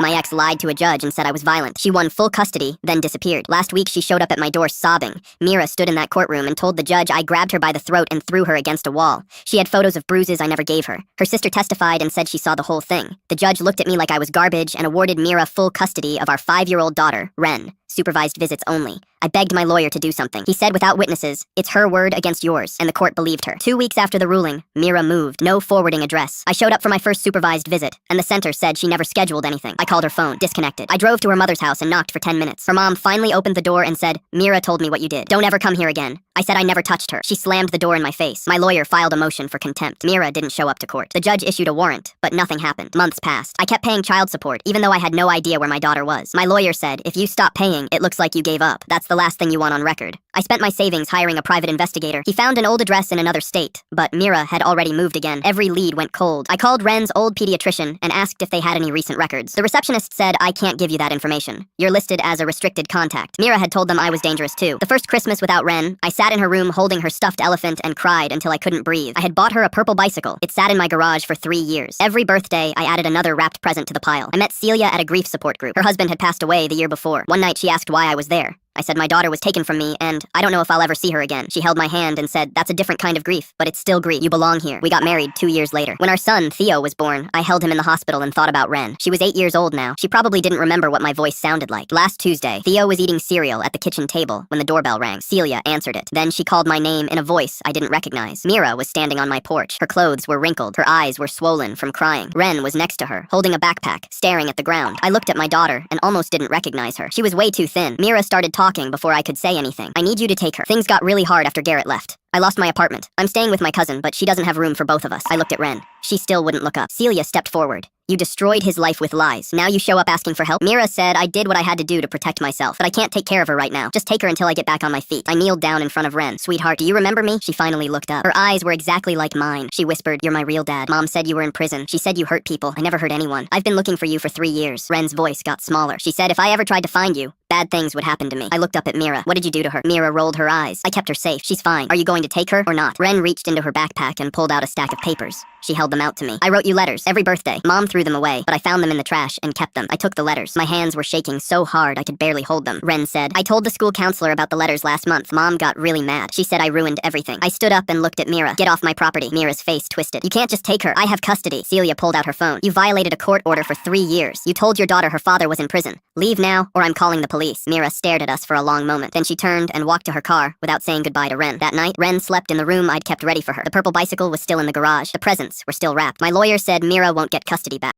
My ex lied to a judge and said I was violent. She won full custody, then disappeared. Last week, she showed up at my door sobbing. Mira stood in that courtroom and told the judge I grabbed her by the throat and threw her against a wall. She had photos of bruises I never gave her. Her sister testified and said she saw the whole thing. The judge looked at me like I was garbage and awarded Mira full custody of our 5-year-old daughter, Ren. Supervised visits only. I begged my lawyer to do something. He said without witnesses, it's her word against yours, and the court believed her. 2 weeks after the ruling, Mira moved. No forwarding address. I showed up for my first supervised visit, and the center said she never scheduled anything. I called her phone, disconnected. I drove to her mother's house and knocked for 10 minutes. Her mom finally opened the door and said, Mira told me what you did. Don't ever come here again. I said I never touched her. She slammed the door in my face. My lawyer filed a motion for contempt. Mira didn't show up to court. The judge issued a warrant, but nothing happened. Months passed. I kept paying child support, even though I had no idea where my daughter was. My lawyer said, if you stop paying, it looks like you gave up. That's the last thing you want on record. I spent my savings hiring a private investigator. He found an old address in another state, but Mira had already moved again. Every lead went cold. I called Ren's old pediatrician and asked if they had any recent records. The receptionist said, I can't give you that information. You're listed as a restricted contact. Mira had told them I was dangerous too. The first Christmas without Ren, I sat in her room holding her stuffed elephant and cried until I couldn't breathe. I had bought her a purple bicycle. It sat in my garage for 3 years. Every birthday, I added another wrapped present to the pile. I met Celia at a grief support group. Her husband had passed away the year before. One night she asked why I was there. I said my daughter was taken from me, and I don't know if I'll ever see her again. She held my hand and said, that's a different kind of grief, but it's still grief. You belong here. We got married 2 years later. When our son, Theo, was born, I held him in the hospital and thought about Ren. She was 8 years old now. She probably didn't remember what my voice sounded like. Last Tuesday, Theo was eating cereal at the kitchen table when the doorbell rang. Celia answered it. Then she called my name in a voice I didn't recognize. Mira was standing on my porch. Her clothes were wrinkled. Her eyes were swollen from crying. Ren was next to her, holding a backpack, staring at the ground. I looked at my daughter and almost didn't recognize her. She was way too thin. Mira started talking before I could say anything. I need you to take her. Things got really hard after Garrett left. I lost my apartment. I'm staying with my cousin, but she doesn't have room for both of us. I looked at Ren. She still wouldn't look up. Celia stepped forward. You destroyed his life with lies. Now you show up asking for help? Mira said I did what I had to do to protect myself, but I can't take care of her right now. Just take her until I get back on my feet. I kneeled down in front of Ren. Sweetheart, do you remember me? She finally looked up. Her eyes were exactly like mine. She whispered, you're my real dad. Mom said you were in prison. She said you hurt people. I never hurt anyone. I've been looking for you for 3 years. Ren's voice got smaller. She said if I ever tried to find you, bad things would happen to me. I looked up at Mira. What did you do to her? Mira rolled her eyes. I kept her safe. She's fine. Are you going to take her or not? Ren reached into her backpack and pulled out a stack of papers. She held them out to me. I wrote you letters every birthday. Mom threw them away, but I found them in the trash and kept them. I took the letters. My hands were shaking so hard I could barely hold them. Ren said, I told the school counselor about the letters last month. Mom got really mad. She said I ruined everything. I stood up and looked at Mira. Get off my property. Mira's face twisted. You can't just take her. I have custody. Celia pulled out her phone. You violated a court order for 3 years. You told your daughter her father was in prison. Leave now, or I'm calling the police. Mira stared at us for a long moment. Then she turned and walked to her car without saying goodbye to Ren. That night, Ren slept in the room I'd kept ready for her. The purple bicycle was still in the garage. The presents were still wrapped. My lawyer said Mira won't get custody back.